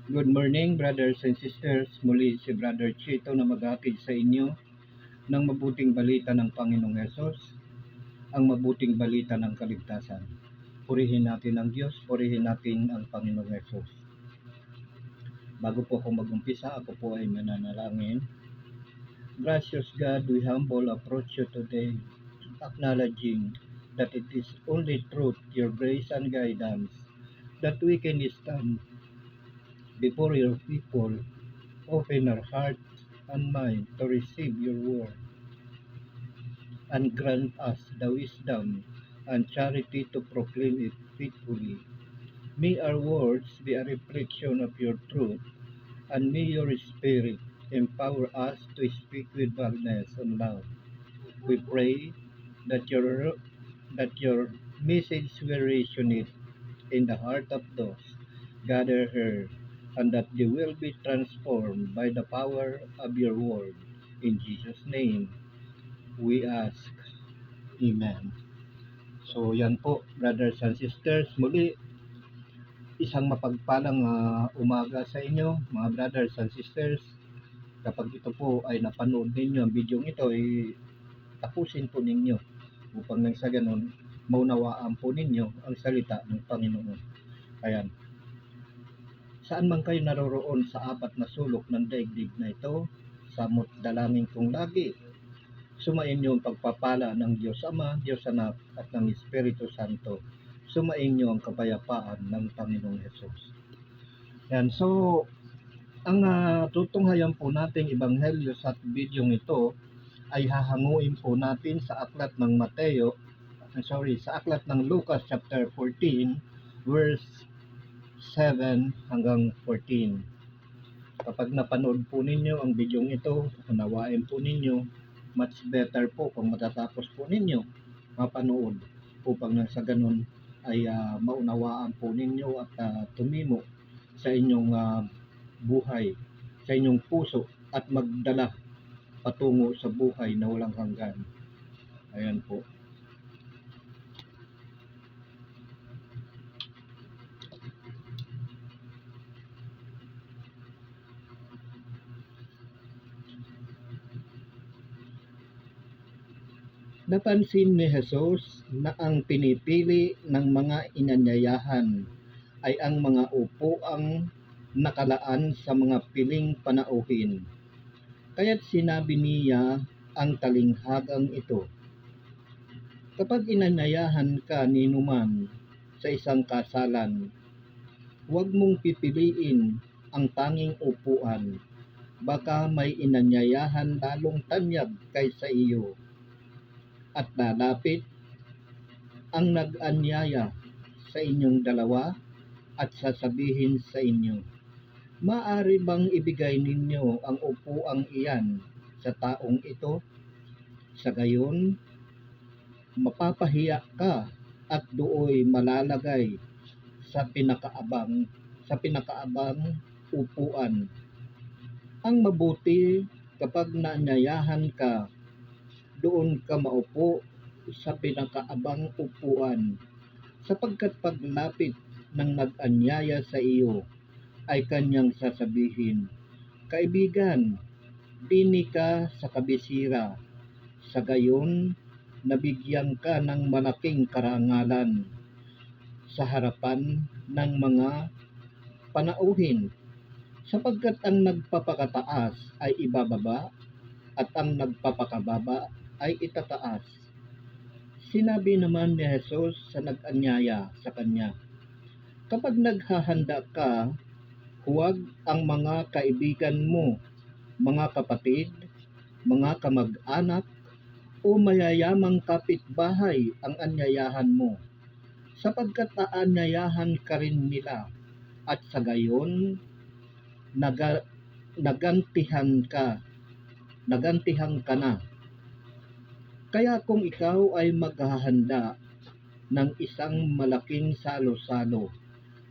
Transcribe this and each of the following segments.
Good morning, brothers and sisters. Muli si Brother Chito na maghatid sa inyo ng mabuting balita ng Panginoong Hesus, ang mabuting balita ng kaligtasan. Purihin natin ang Diyos, purihin natin ang Panginoong Hesus. Bago po ako mag-umpisa, ako po ay mananalangin. Gracious God, we humble approach you today, acknowledging that it is only truth, your grace and guidance, that we can stand before your people. Open our hearts and mind to receive your word, and grant us the wisdom and charity to proclaim it faithfully. May our words be a reflection of your truth, and may your Spirit empower us to speak with boldness and love. We pray that your message will resonate in the heart of those gathered here, and that they will be transformed by the power of your word. In Jesus' name, we ask. Amen. So yan po, brothers and sisters, muli isang mapagpalang umaga sa inyo, mga brothers and sisters. Kapag ito po ay napanood ninyo ang video ito, ay tapusin po ninyo upang nang sa ganun maunawaan po ninyo ang salita ng Panginoon. Ayan. Saan man kayo naroroon sa apat na sulok ng daigdig na ito, samot dalangin kong lagi, sumain niyo ang pagpapala ng Diyos Ama, Diyos Anak at ng Espiritu Santo. Sumain niyo ang kapayapaan ng Panginoong Hesus. Yan, so ang tutunghayan po nating ebanghelyo sa video ito ay hahanguin po natin sa aklat ng sa aklat ng Lucas chapter 14 verse 7 hanggang 14. Kapag napanood po ninyo ang video ito, unawain po ninyo, much better po kung matatapos po ninyo mapanood upang nang sa ganun ay maunawaan po ninyo at tumimo sa inyong buhay, sa inyong puso at magdala patungo sa buhay na walang hanggan. Ayan po. Napansin ni Jesus na ang pinipili ng mga inanyayahan ay ang mga upuang nakalaan sa mga piling panauhin. Kaya't sinabi niya ang talinghagang ito, kapag inanyayahan ka ni numan sa isang kasalan, huwag mong pipiliin ang tanging upuan, baka may inanyayahan lalong tanyag kaysa iyo. At lalapit ang nag-anyaya sa inyong dalawa at sasabihin sa inyo, maaari bang ibigay ninyo ang upuang iyan sa taong ito? Sa gayon, mapapahiya ka at dooy malalagay sa pinakaabang upuan. Ang mabuti kapag naanyayahan ka, doon ka maupo sa pinakaabang upuan, sapagkat paglapit ng nag-anyaya sa iyo ay kanyang sasabihin, kaibigan, bini ka sa kabisira. Sa gayon, nabigyan ka ng malaking karangalan sa harapan ng mga panauhin, sapagkat ang nagpapakataas ay ibababa at ang nagpapakababa ay itataas. Sinabi naman ni Jesus sa nag-anyaya sa kanya, kapag naghahanda ka, huwag ang mga kaibigan mo, mga kapatid, mga kamag-anak, o mayayamang kapitbahay ang anyayahan mo, sapagkat aanyayahan ka rin nila, at sa gayon nagantihan ka na. Kaya kung ikaw ay maghahanda ng isang malaking salo-salo,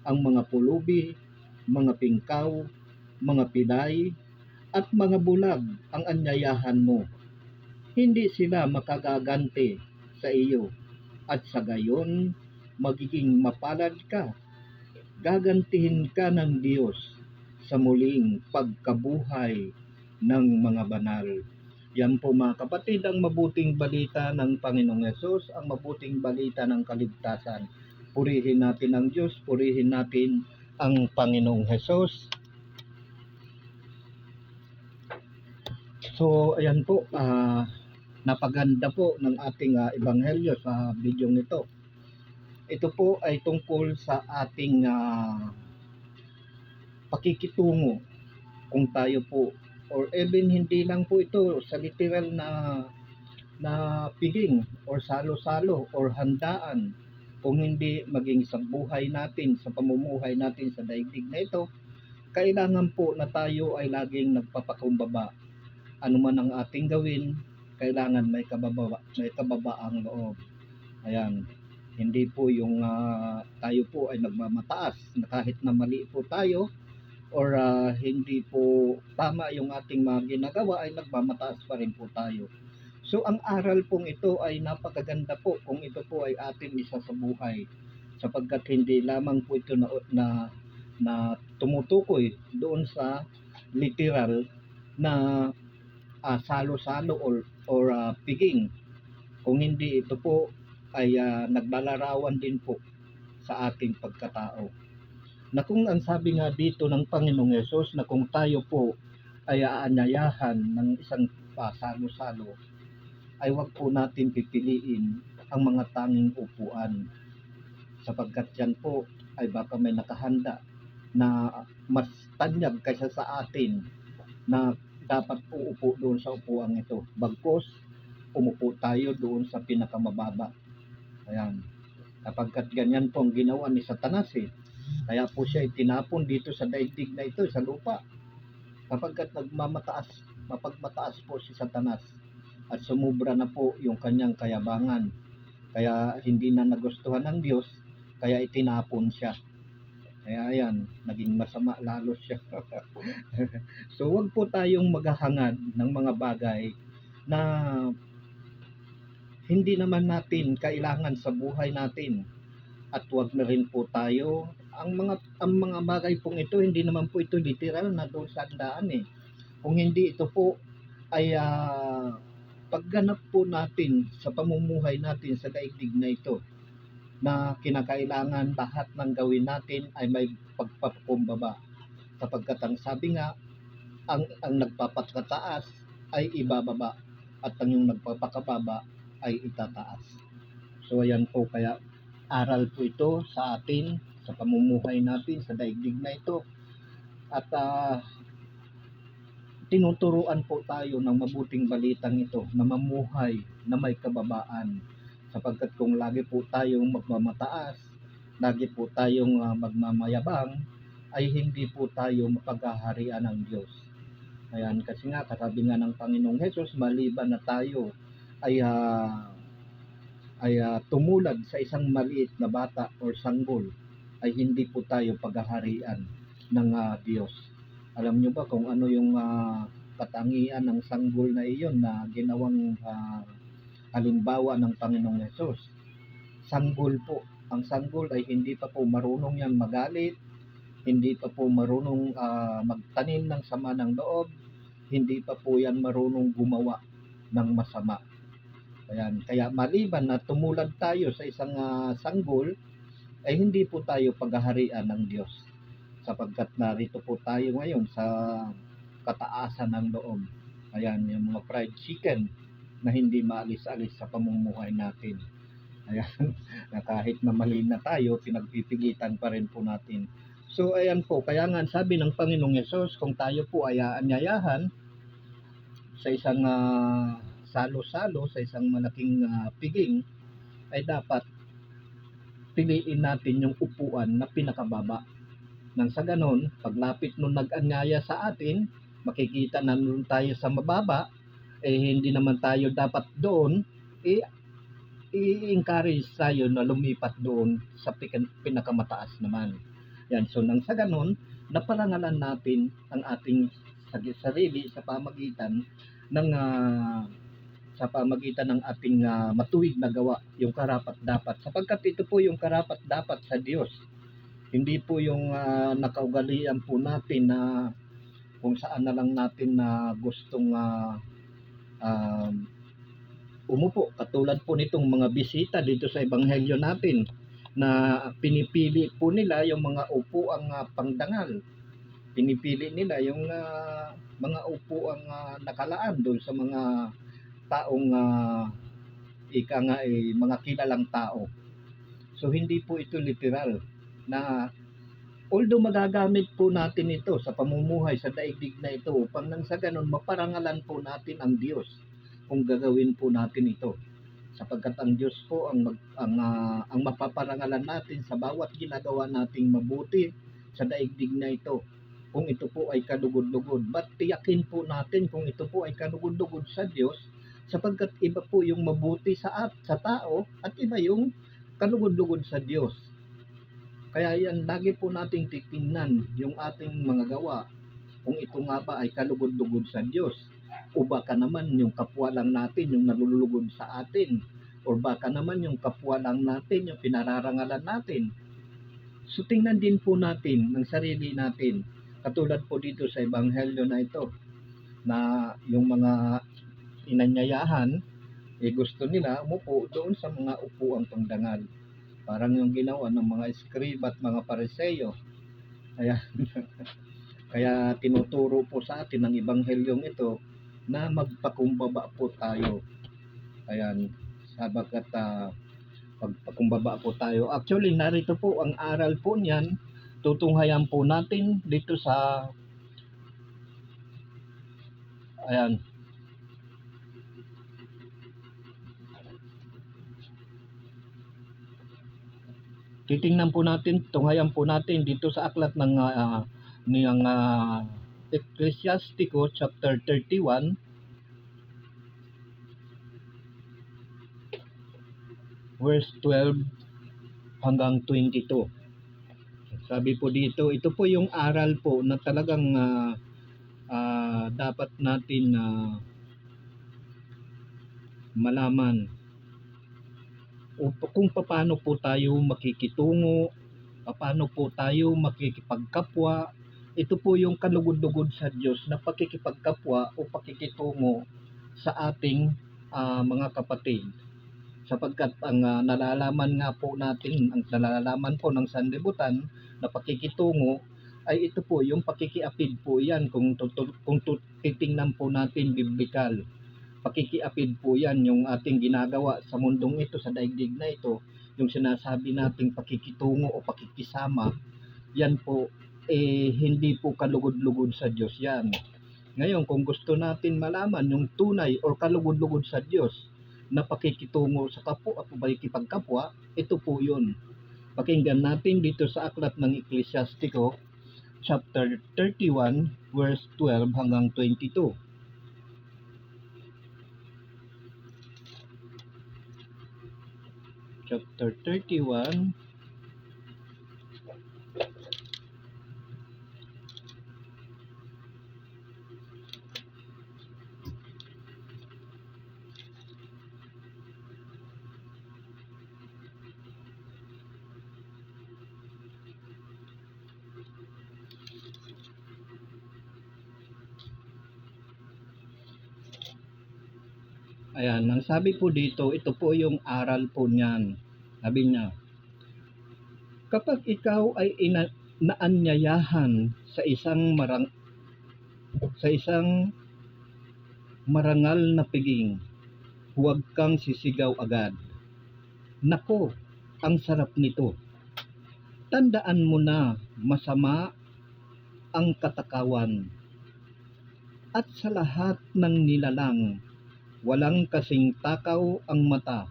ang mga pulubi, mga pingkaw, mga pilay, at mga bulag ang anyayahan mo, hindi sila makagaganti sa iyo, at sa gayon magiging mapalad ka. Gagantihin ka ng Diyos sa muling pagkabuhay ng mga banal. Yan po mga kapatid ang mabuting balita ng Panginoong Hesus, ang mabuting balita ng kaligtasan. Purihin natin ang Diyos, purihin natin ang Panginoong Hesus. So ayan po, napaganda po ng ating ebanghelyo sa video nito. Ito po ay tungkol sa ating pakikitungo kung tayo po, or even hindi lang po ito sa literal na piging or salo-salo or handaan, kung hindi maging sa buhay natin, sa pamumuhay natin sa daigdig na ito, kailangan po na tayo ay laging nagpapakumbaba. Ano man ang ating gawin, kailangan may kababaang loob. Ayan, hindi po yung tayo po ay nagmamataas na kahit na mali po tayo or hindi po tama yung ating mga ginagawa ay nagmamataas pa rin po tayo. So ang aral pong ito ay napakaganda po kung ito po ay atin isa sa buhay, sapagkat hindi lamang po ito na tumutukoy doon sa literal na salo-salo or piging, kung hindi ito po ay naglalarawan din po sa ating pagkatao. Na kung ang sabi nga dito ng Panginoong Hesus na kung tayo po ay aanyayahan ng isang salo-salo, ay wag po natin pipiliin ang mga tanging upuan, sapagkat yan po ay baka may nakahanda na mas tanyag kaysa sa atin na dapat po upo doon sa upuan ito. Bagkus, umupo tayo doon sa pinakamababa. Ayan. Kapagkat ganyan po ang ginawa ni Satanas Kaya po siya itinapon dito sa daigdig na ito, sa lupa. Kapagkat mapagmataas po si Satanas at sumubra na po yung kanyang kayabangan. Kaya hindi na nagustuhan ng Diyos, kaya itinapon siya. Kaya ayan, naging masama lalo siya. So wag po tayong maghahangad ng mga bagay na hindi naman natin kailangan sa buhay natin. At wag na rin po tayo, ang mga bagay pong ito, hindi naman po ito literal na doon sa handaan Kung hindi ito po ay pagganap po natin sa pamumuhay natin sa daigdig na ito, na kinakailangan lahat ng gawin natin ay may pagpapakumbaba, sapagkat ang sabi nga, ang nagpapakataas ay ibababa at ang yung nagpapakababa ay itataas. So ayan po, kaya aral po ito sa atin sa pamumuhay natin sa daigdig na ito, at tinuturuan po tayo ng mabuting balitang ito na mamuhay na may kababaan, sapagkat kung lagi po tayong magmamataas, lagi po tayong magmamayabang, ay hindi po tayo mapaghaharian ng Diyos. Ayan, kasi nga kasabi nga ng Panginoong Hesus, maliban na tayo ay tumulad sa isang maliit na bata or sanggol, ay hindi po tayo paghaharian ng Diyos. Alam nyo ba kung ano yung katangian ng sanggol na iyon na ginawang halimbawa ng Panginoong Hesus? Sanggol po. Ang sanggol ay hindi pa po marunong yan magalit, hindi pa po marunong magtanim ng sama ng loob, hindi pa po yan marunong gumawa ng masama. Ayan, kaya maliban na tumulad tayo sa isang sanggol, ay hindi po tayo paghaharian ng Diyos, sapagkat narito po tayo ngayon sa kataasan ng loob. Ayan, yung mga fried chicken na hindi maalis-alis sa pamumuhay natin. Ayan, na kahit na mali na tayo, pinagpipigitan pa rin po natin. So ayan po, kaya nga sabi ng Panginoong Hesus, kung tayo po ay aanyayahan sa isang salo-salo, sa isang malaking piging, ay dapat piliin natin yung upuan na pinakababa. Nang sa ganon, paglapit nung nag-anyaya sa atin, makikita na nun tayo sa mababa, hindi naman tayo dapat doon, i-encourage tayo na lumipat doon sa pinakamataas naman. Yan, so nang sa ganon, naparangalan natin ang ating sarili sa pamagitan ng ating matuwid na gawa, yung karapat-dapat, sapagkat ito po yung karapat-dapat sa Diyos. Hindi po yung nakaugalian po natin na kung saan na lang natin na gustong umupo. Katulad po nitong mga bisita dito sa ebanghelyo natin na pinipili po nila yung mga upuang pangdangal. Pinipili nila yung mga upuang nakalaan doon sa mga taong ika nga mga kilalang tao. So hindi po ito literal na although magagamit po natin ito sa pamumuhay sa daigdig na ito upang nang sa ganun maparangalan po natin ang Diyos kung gagawin po natin ito. Sapagkat ang Diyos po ang mapaparangalan natin sa bawat ginagawa nating mabuti sa daigdig na ito. Kung ito po ay kalugod-lugod, but tiyakin po natin kung ito po ay kalugod-lugod sa Diyos, sapagkat iba po yung mabuti sa tao at iba yung kalugod-lugod sa Diyos. Kaya yan, lagi po nating titingnan yung ating mga gawa, kung ito nga ba ay kalugod-lugod sa Diyos, o baka naman yung kapwa lang natin yung nalulugod sa atin, o baka naman yung kapwa lang natin yung pinararangalan natin. So tingnan din po natin ng sarili natin. Katulad po dito sa ebanghelyo na ito, na yung mga inanyayahan, gusto nila umupo doon sa mga upuang pangdangal. Parang yung ginawa ng mga eskrib at mga pariseyo. Kaya tinuturo po sa atin ng ebanghelyong ito na magpakumbaba po tayo. Ayan, sabagat pagpakumbaba po tayo. Actually, narito po ang aral po niyan. Tutunghayan po natin dito sa ayan. Titingnan po natin, tunghayan po natin dito sa aklat ng Ecclesiastico chapter 31 verse 12 hanggang 22. Sabi po dito, ito po yung aral po na talagang dapat natin malaman kung paano po tayo makikitungo, paano po tayo makikipagkapwa. Ito po yung kalugod-lugod sa Diyos na pakikipagkapwa o pakikitungo sa ating mga kapatid. Sapagkat ang nalalaman nga po natin, ang nalalaman po ng sanlibutan na pakikitungo ay ito po yung pakikiapid po yan kung titingnan po natin biblikal. Pakikiapid po yan yung ating ginagawa sa mundong ito, sa daigdig na ito, yung sinasabi nating pakikitungo o pakikisama, yan po hindi po kalugod-lugod sa Diyos yan. Ngayon, kung gusto natin malaman yung tunay o kalugod-lugod sa Diyos na pakikitungo sa kapwa at pakikipagkapwa, ito po yun. Pakinggan natin dito sa aklat ng Ecclesiastico chapter 31 verse 12 hanggang 22. Chapter 31 Ayan, ang sabi po dito, ito po yung aral po niyan. Sabi niya, kapag ikaw ay naanyayahan sa isang marangal na piging, huwag kang sisigaw agad. Nako, ang sarap nito. Tandaan mo na masama ang katakawan. At sa lahat ng nilalang, walang kasing takaw ang mata.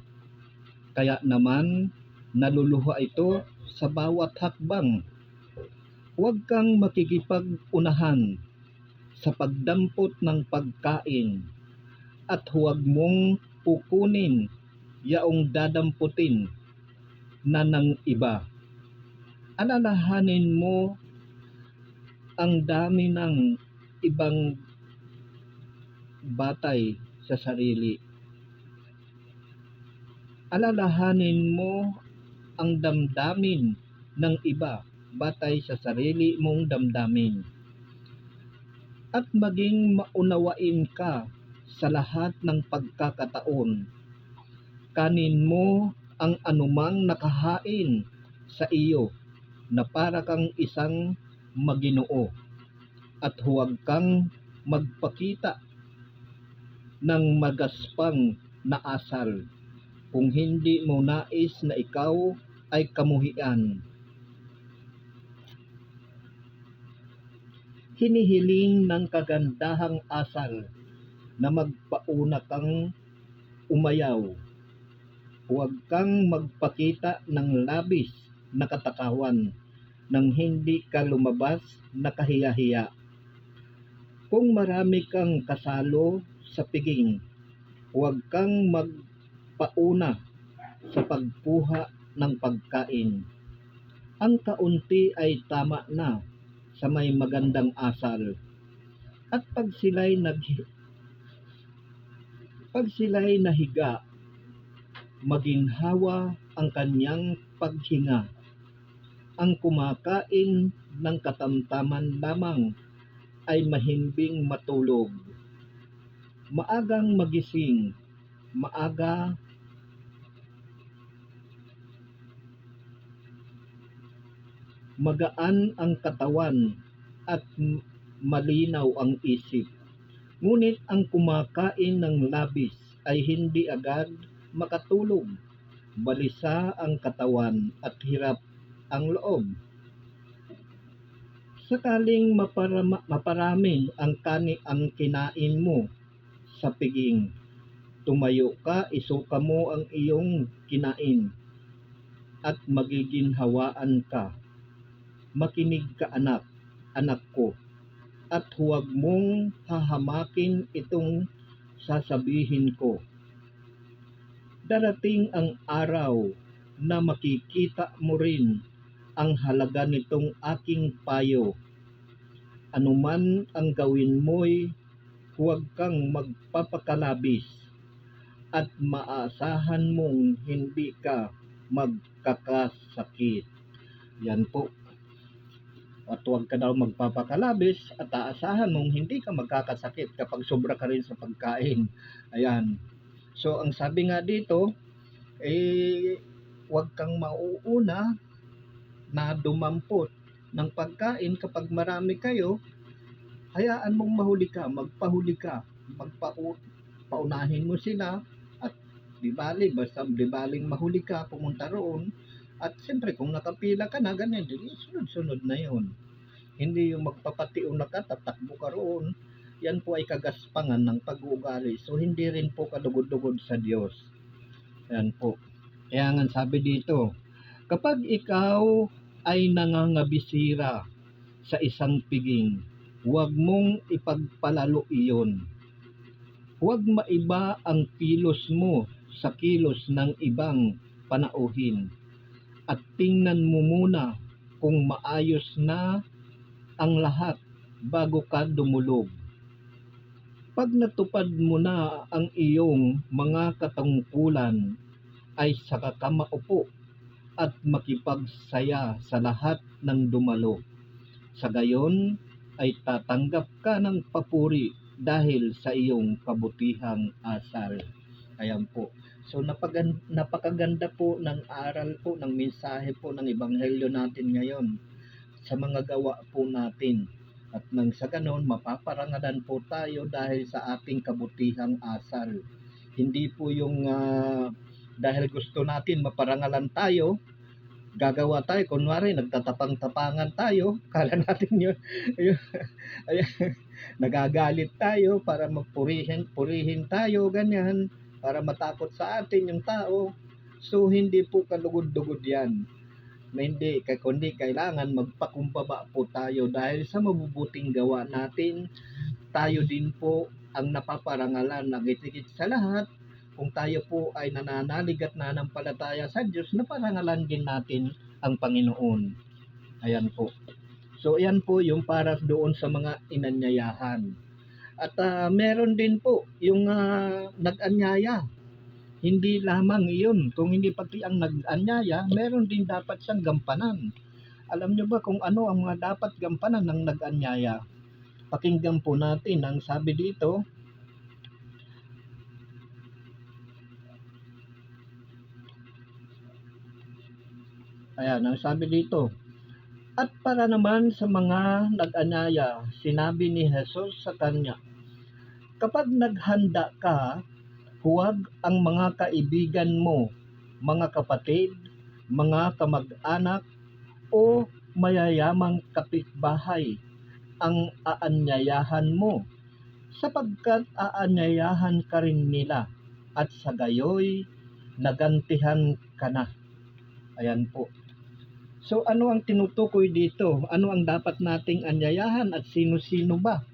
Kaya naman, naluluha ito sa bawat hakbang. Huwag kang makikipag-unahan sa pagdampot ng pagkain at huwag mong pukunin yaong dadamputin na ng iba. Alalahanin mo ang dami ng ibang batay sa sarili. Alalahanin mo ang damdamin ng iba batay sa sarili mong damdamin. At maging maunawain ka sa lahat ng pagkakataon. Kanin mo ang anumang nakahain sa iyo na para kang isang maginoo, at huwag kang magpakita ng magaspang na asal kung hindi mo nais na ikaw ay kamuhian. Hinihiling ng kagandahang asal na magpauna kang umayaw. Huwag kang magpakita ng labis na katakawan nang hindi ka lumabas na kahiya-hiya. Kung marami kang kasalo sa piging, huwag kang magpauna sa pagkuha ng pagkain. Ang kaunti ay tama na sa may magandang asal. At pag sila'y nahiga, maginhawa ang kanyang paghinga. Ang kumakain ng katamtaman lamang ay mahimbing matulog. Maagang magising, magaan ang katawan at malinaw ang isip. Ngunit ang kumakain ng labis ay hindi agad makatulog. Balisa ang katawan at hirap ang loob. Sakaling maparami ang kinain mo sa piging, tumayo ka, isuka mo ang iyong kinain at magiginhawaan ka. Makinig ka anak ko, at huwag mong hahamakin itong sasabihin ko. Darating ang araw na makikita mo rin ang halaga nitong aking payo. Anuman ang gawin mo'y huwag kang magpapakalabis at maasahan mong hindi ka magkakasakit. Yan po. At huwag ka daw magpapakalabis at aasahan mong hindi ka magkakasakit kapag sobra ka rin sa pagkain. Ayan. So, ang sabi nga dito, huwag kang mauuna na dumampot ng pagkain kapag marami kayo. Hayaan mong mahuli ka, magpahuli ka, paunahin mo sila at basta baling mahuli ka, pumunta roon. At siyempre kung nakapila ka na, ganyan din, sunod-sunod na yon. Hindi yung magpapatiuna ka, tatakbo ka roon. Yan po ay kagaspangan ng pag-uugali. So hindi rin po kadugod-dugod sa Diyos. Yan po. Kaya nga sabi dito, kapag ikaw ay nangangabisira sa isang piging, huwag mong ipagpalalo iyon. Huwag maiba ang kilos mo sa kilos ng ibang panauhin. At tingnan mo muna kung maayos na ang lahat bago ka dumulog. Pag natupad mo na ang iyong mga katungkulan, ay saka ka maupo at makipagsaya sa lahat ng dumalo. Sa gayon ay tatanggap ka ng papuri dahil sa iyong kabutihang asal. Ayan po. So napakaganda po ng aral po, ng mensahe po ng Ebanghelyo natin ngayon sa mga gawa po natin. At nang sa ganon, mapaparangalan po tayo dahil sa ating kabutihang asal. Hindi po yung dahil gusto natin maparangalan tayo, gagawa tayo, kunwari nagtatapang-tapangan tayo, kala natin yun, nagagalit tayo para purihin tayo, ganyan, para matakot sa atin yung tao. So hindi po kalugod-dugod yan. Kundi kailangan magpakumbaba po tayo dahil sa mabubuting gawa natin, tayo din po ang napaparangalan. Nagigit sa lahat, kung tayo po ay nananalig at nanampalataya sa Diyos, naparangalan din natin ang Panginoon. Ayan po. So ayan po yung para doon sa mga inanyayahan. At meron din po yung nag-anyaya. Hindi lamang iyon, kung hindi pati ang nag-anyaya, meron din dapat siyang gampanan. Alam nyo ba kung ano ang mga dapat gampanan ng nag-anyaya? Pakinggan po natin ang sabi dito. Ayan, ang sabi dito. At para naman sa mga nag-anyaya, sinabi ni Jesus sa kanya, kapag naghanda ka, huwag ang mga kaibigan mo, mga kapatid, mga kamag-anak, o mayayamang kapitbahay ang aanyayahan mo, sapagkat aanyayahan ka rin nila, at sa gayoy, nagantihan ka na. Ayan po. So ano ang tinutukoy dito? Ano ang dapat nating anyayahan at sino-sino ba?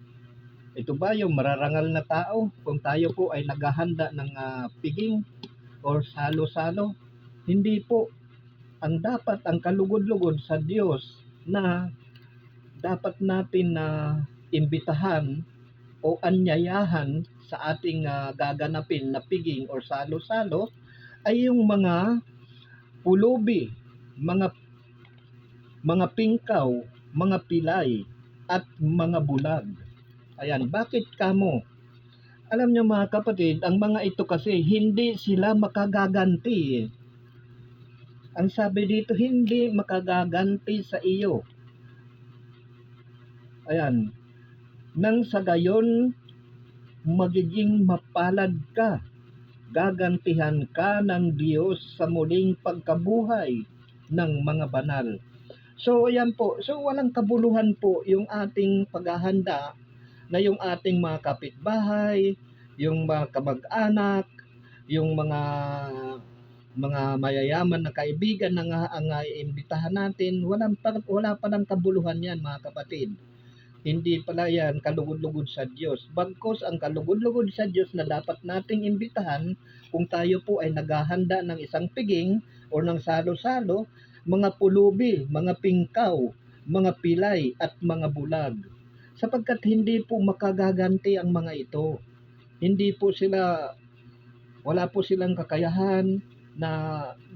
Ito ba yung mararangal na tao? Kung tayo po ay naghahanda ng piging or salo-salo? Hindi po. Ang dapat, ang kalugod-lugod sa Diyos na dapat natin na imbitahan o anyayahan sa ating gaganapin na piging or salo-salo ay yung mga pulubi, mga pingkaw, mga pilay, at mga bulag. Ayan, bakit kamo? Alam nyo mga kapatid, ang mga ito kasi hindi sila makagaganti. Ang sabi dito, hindi makagaganti sa iyo. Ayan, nang sa gayon, magiging mapalad ka. Gagantihan ka ng Diyos sa muling pagkabuhay ng mga banal. So, ayan po. So, walang kabuluhan po yung ating paghahanda na yung ating mga kapitbahay, yung mga kamag-anak, yung mga mayayaman na kaibigan na nga ang iimbitahan natin, wala pa ng kabuluhan yan mga kapatid. Hindi pala yan kalugod-lugod sa Diyos. Bagkos ang kalugod-lugod sa Diyos na dapat nating imbitahan kung tayo po ay naghahanda ng isang piging o ng salo-salo, mga pulubi, mga pingkaw, mga pilay at mga bulag. Sapagkat hindi po makagaganti ang mga ito. Hindi po sila, wala po silang kakayahan na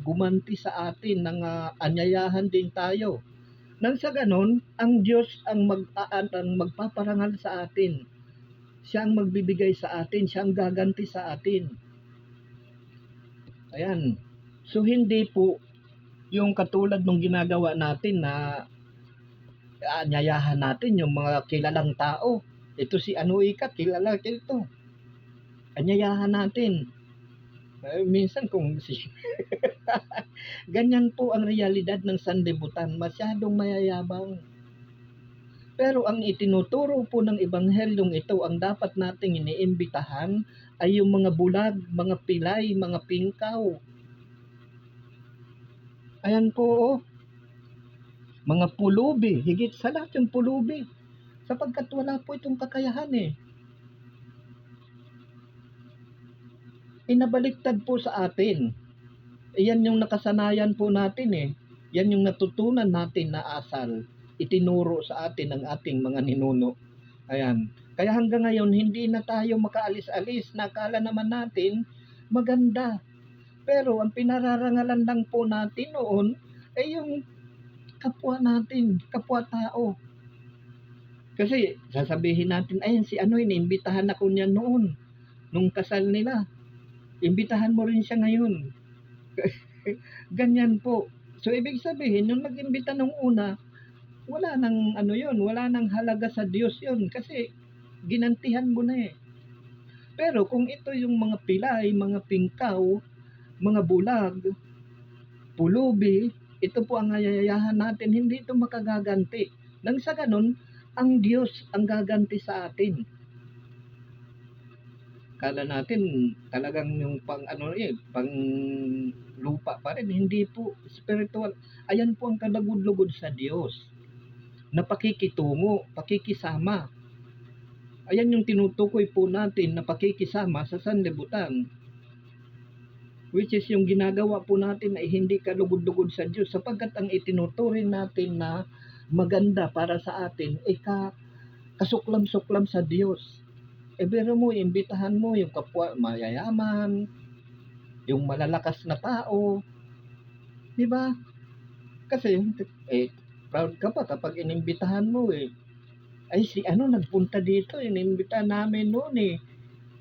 gumanti sa atin ng anyayahan din tayo. Nang sa ganon, ang Diyos ang magpaparangal sa atin. Siya ang magbibigay sa atin, siya ang gaganti sa atin. Ayan. So hindi po yung katulad nung ginagawa natin na anyayahan natin yung mga kilalang tao. Ito si Anuika, kilala ito. Anyayahan natin. Minsan kung ganyan po ang realidad ng sanlibutan, masyadong mayayabang. Pero ang itinuturo po ng ebanghelyong ito, ang dapat nating iniimbitahan ay yung mga bulag, mga pilay, mga pingkaw. Ayan po, oh. Mga pulubi, higit sa lahat yung pulubi. Sapagkat wala po itong kakayahan eh. Inabaliktad po sa atin. Iyan yung nakasanayan po natin eh. Yan yung natutunan natin na asal. Itinuro sa atin ng ating mga ninuno. Ayan. Kaya hanggang ngayon, hindi na tayo makaalis-alis. Nakala naman natin, maganda. Pero ang pinararangalan lang po natin noon ay yung kapwa natin, kapwa-tao. Kasi sasabihin natin, ayun si ano, inimbitahan ako niya noon, nung kasal nila. Imbitahan mo rin siya ngayon. Ganyan po. So, ibig sabihin, yung nag-imbita nung una, wala nang ano yun, wala nang halaga sa Diyos yun. Kasi, ginantihan mo na eh. Pero kung ito yung mga pilay, mga pingkaw, mga bulag, pulubi, ito po ang ayayahan natin, hindi ito makagaganti. Nang sa ganun, ang Diyos ang gaganti sa atin. Kala natin talagang yung pang lupa pa rin, hindi po spiritual. Ayan po ang kalugod-lugod sa Diyos na pakikitungo, pakikisama. Ayan yung tinutukoy po natin na pakikisama sa sanlibutan, which is yung ginagawa po natin ay hindi kalugod-lugod sa Diyos, sapagkat ang itinuturing natin na maganda para sa atin ay kasuklam-suklam sa Diyos. Pero mo, imbitahan mo yung kapwa mayayaman, yung malalakas na tao, di ba? Kasi proud ka pa kapag inimbitahan mo eh. Ay si ano nagpunta dito, inimbitahan namin noon eh.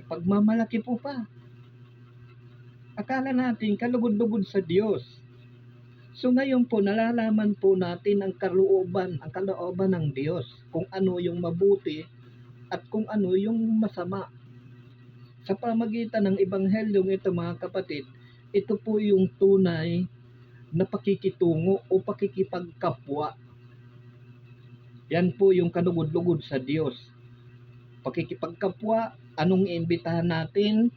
Pagmamalaki po pa. Akala natin kalugod-lugod sa Diyos. So ngayon po nalalaman po natin ang kalooban ng Diyos, kung ano yung mabuti at kung ano yung masama. Sa pamagitan ng ebanghelyong ito mga kapatid, ito po yung tunay na pakikitungo o pakikipagkapwa. Yan po yung kalugod-lugod sa Diyos. Pakikipagkapwa, anong iimbitahan natin?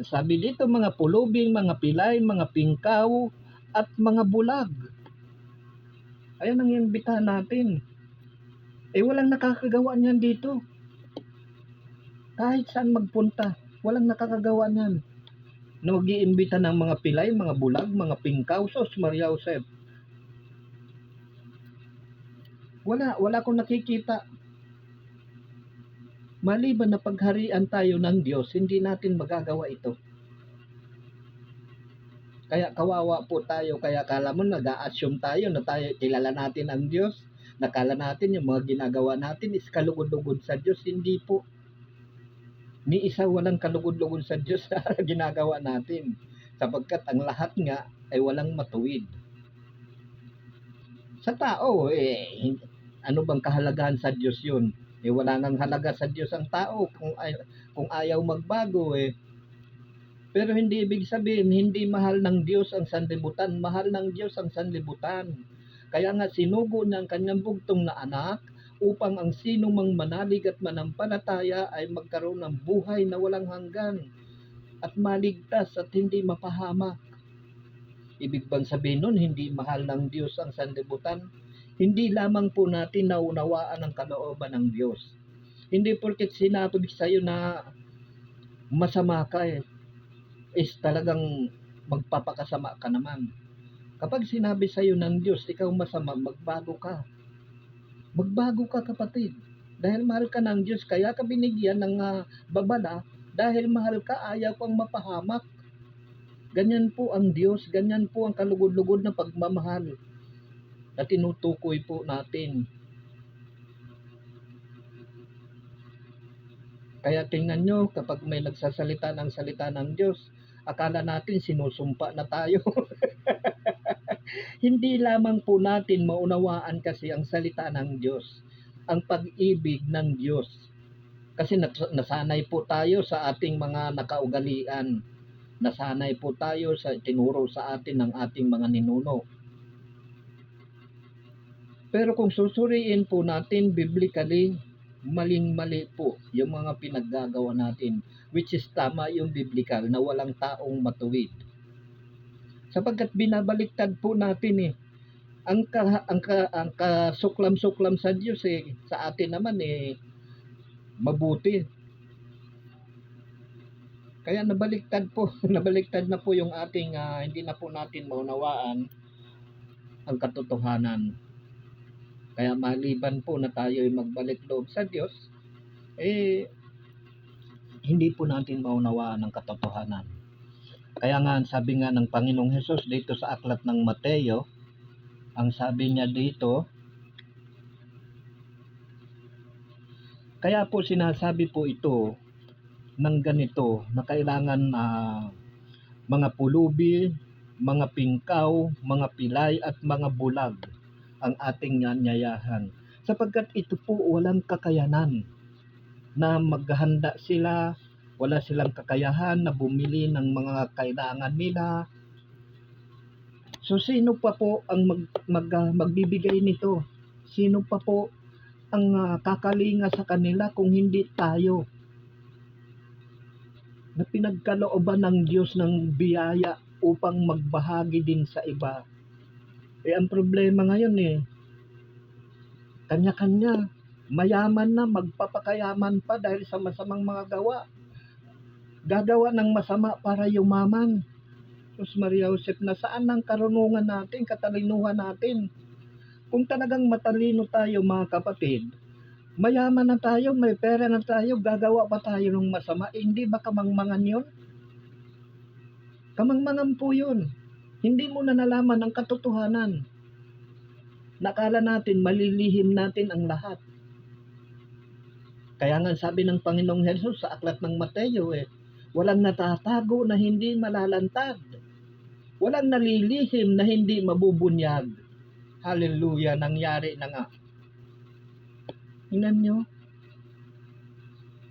Sabi dito, mga pulubing, mga pilay, mga pingkaw, at mga bulag. Ayan ang iimbitahan natin. Walang nakakagawa niyan dito. Kahit saan magpunta, walang nakakagawa niyan. Na mag-iimbita ng mga pilay, mga bulag, mga pingkaw, sos Maria Josep. Wala akong nakikita. Maliban na pagharian tayo ng Diyos, hindi natin magagawa ito. Kaya kawawa po tayo, kaya kala mo nag-a-assume tayo na tayo kilala natin ang Diyos. Nakala natin yung mga ginagawa natin is kalugod-lugod sa Diyos. Hindi po. Ni isa walang kalugod-lugod sa Diyos na ginagawa natin. Sapagkat ang lahat nga ay walang matuwid. Sa tao, ano bang kahalagahan sa Diyos yun? Wala nang halaga sa Diyos ang tao kung ayaw magbago Pero hindi ibig sabihin, hindi mahal ng Diyos ang sanlibutan. Mahal ng Diyos ang sanlibutan. Kaya nga sinugo niya ang kanyang bugtong na anak upang ang sino mang manalig at manampalataya ay magkaroon ng buhay na walang hanggan at maligtas at hindi mapahamak. Ibig bang sabihin nun, hindi mahal ng Diyos ang sanlibutan? Hindi lamang po natin naunawaan ang kalooban ng Diyos. Hindi porket sinabi sa'yo na masama ka is talagang magpapakasama ka naman. Kapag sinabi sa iyo ng Diyos, ikaw masama, magbago ka. Magbago ka kapatid. Dahil mahal ka ng Diyos, kaya ka binigyan ng babala. Dahil mahal ka, ayaw kang mapahamak. Ganyan po ang Diyos, ganyan po ang kalugod-lugod na pagmamahal na tinutukoy po natin. Kaya tingnan nyo, kapag may nagsasalita ng salita ng Diyos, akala natin sinusumpa na tayo. Hindi lamang po natin maunawaan kasi ang salita ng Diyos, ang pag-ibig ng Diyos. Kasi nasanay po tayo sa ating mga nakaugalian. Nasanay po tayo sa tinuro sa atin ng ating mga ninuno. Pero kung susuriin po natin biblically, maling-mali po yung mga pinaggagawa natin, which is tama yung biblical na walang taong matuwid. Sapagkat binabaliktad po natin ang kasuklam-suklam sa Diyos sa atin naman mabuti. Kaya nabaliktad na po yung ating hindi na po natin maunawaan ang katotohanan. Kaya maliban po na tayo ay magbalik loob sa Diyos, hindi po natin maunawaan ang katotohanan. Kaya nga, sabi nga ng Panginoong Hesus dito sa aklat ng Mateo, ang sabi niya dito, kaya po sinasabi po ito ng ganito na kailangan mga pulubi, mga pingkaw, mga pilay at mga bulag ang ating nyayahan. Sapagkat ito po walang kakayanan na maghanda sila, wala silang kakayahan na bumili ng mga kailangan nila. So sino pa po ang magbibigay nito? Sino pa po ang kakalinga sa kanila kung hindi tayo? Na pinagkalooban ng Diyos ng biyaya upang magbahagi din sa iba. Ang problema ngayon kanya-kanya, mayaman na, magpapakayaman pa dahil sa masamang mga gawa. Gagawa ng masama para yumaman. Sus Maria Josep, nasaan ang karunungan natin, katalinuhan natin? Kung talagang matalino tayo mga kapatid, mayaman na tayo, may pera na tayo, gagawa pa tayo ng masama, hindi ba kamangmangan yun? Kamangmangan po yun. Hindi mo na nalaman ang katotohanan Nakala natin malilihim natin ang lahat. Kaya nga sabi ng Panginoong Hesus sa aklat ng Mateo walang natatago na hindi malalantad. Walang nalilihim na hindi mabubunyag. Hallelujah, nangyari na nga. Tingnan nyo,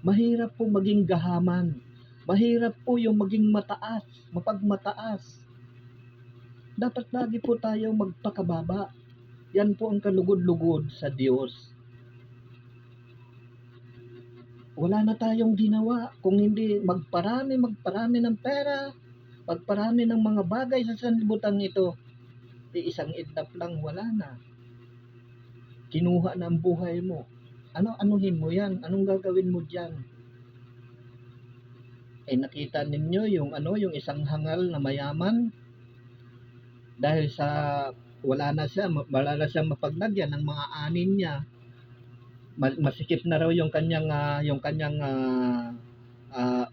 mahirap po maging gahaman. Mahirap po yung maging mataas, mapagmataas. Dapat lagi po tayo magpakababa. Yan po ang kalugod-lugod sa Diyos. Wala na tayong ginawa kung hindi magparami ng pera, magparami ng mga bagay sa sanlibutan ito. Isang itlap lang, wala na. Kinuha na ang buhay mo. Anuhin mo yan? Anong gagawin mo dyan? Nakita ninyo yung isang hangal na mayaman dahil sa wala na siya mapaglagyan ng mga anin niya. Masikip na raw yung kanyang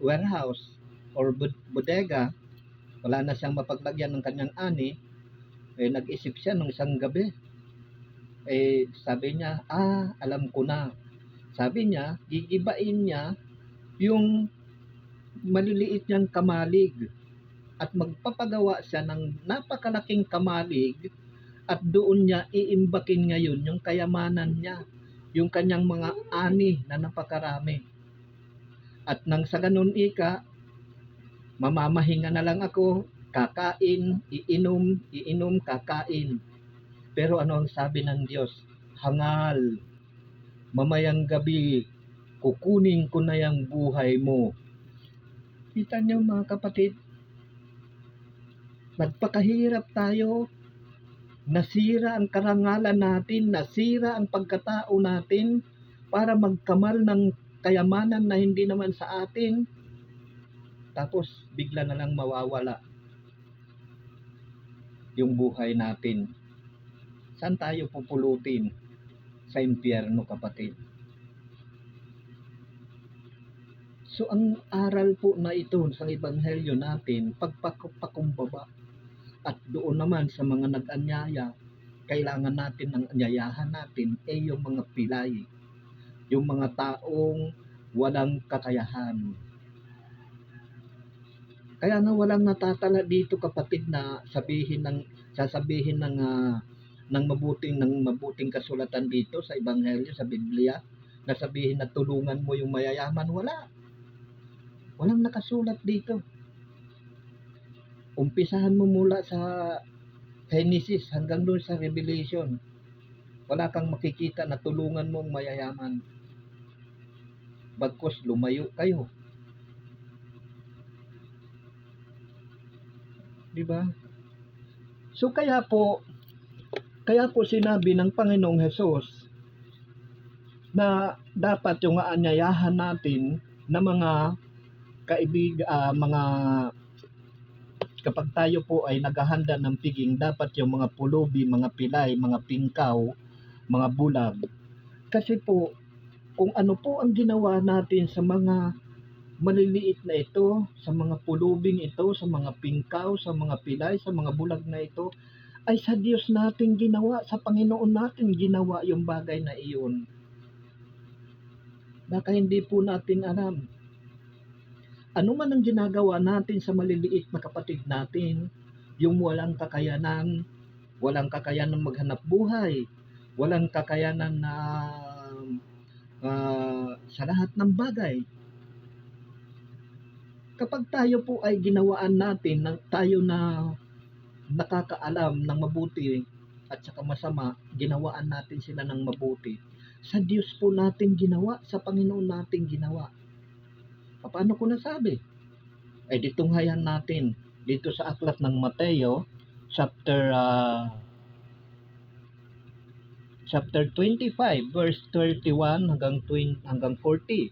warehouse or bodega. Wala na siyang mapaglagyan ng kanyang ani. Nag-isip siya nung isang gabi. Sabi niya, alam ko na. Sabi niya, gigibain niya yung maliliit niyang kamalig at magpapagawa siya ng napakalaking kamalig at doon niya iimbakin ngayon yung kayamanan niya, yung kanyang mga ani na napakarami. At nang sa ganun mamamahinga na lang ako, kakain, iinom, kakain. Pero ano ang sabi ng Diyos? Hangal, mamayang gabi, kukunin ko na yung buhay mo. Kita niyo mga kapatid, nagpakahirap tayo, nasira ang karangalan natin, nasira ang pagkatao natin para magkamal ng kayamanan na hindi naman sa atin. Tapos bigla na lang mawawala yung buhay natin. Saan tayo pupulutin? Sa impyerno, kapatid. So ang aral po na ito sa ebanghelyo natin, pagpakumbaba. At doon naman sa mga nag-anyaya, kailangan natin ng anyayahan natin yung mga pilay, yung mga taong walang kakayahan. Kaya nga walang natatala dito, kapatid, na sasabihin ng mabuting kasulatan dito sa ebanghelyo, sa Biblia, na sabihin na tulungan mo yung mayayaman. Walang nakasulat dito. Umpisahan mo mula sa Genesis hanggang doon sa Revelation. Wala kang makikita na tulungan mo ang mayayaman. Bagkus lumayo kayo. Diba? So kaya po sinabi ng Panginoong Hesus na dapat yung aanyayahan natin na mga kapag tayo po ay naghahanda ng piging, dapat yung mga pulubi, mga pilay, mga pingkaw, mga bulag. Kasi po, kung ano po ang ginawa natin sa mga maliliit na ito, sa mga pulubing ito, sa mga pingkaw, sa mga pilay, sa mga bulag na ito, ay sa Diyos natin ginawa, sa Panginoon natin ginawa yung bagay na iyon. Baka hindi po natin alam. Ano man ang ginagawa natin sa maliliit na kapatid natin, yung walang kakayanan maghanap buhay, walang kakayanan na sa lahat ng bagay. Kapag tayo po ay ginawaan natin, tayo na nakakaalam ng mabuti at saka masama, ginawaan natin sila ng mabuti. Sa Diyos po natin ginawa, sa Panginoon natin ginawa. Paano ko nasabi? Ditunghayan natin dito sa aklat ng Mateo, chapter 25, verse 31 hanggang 40.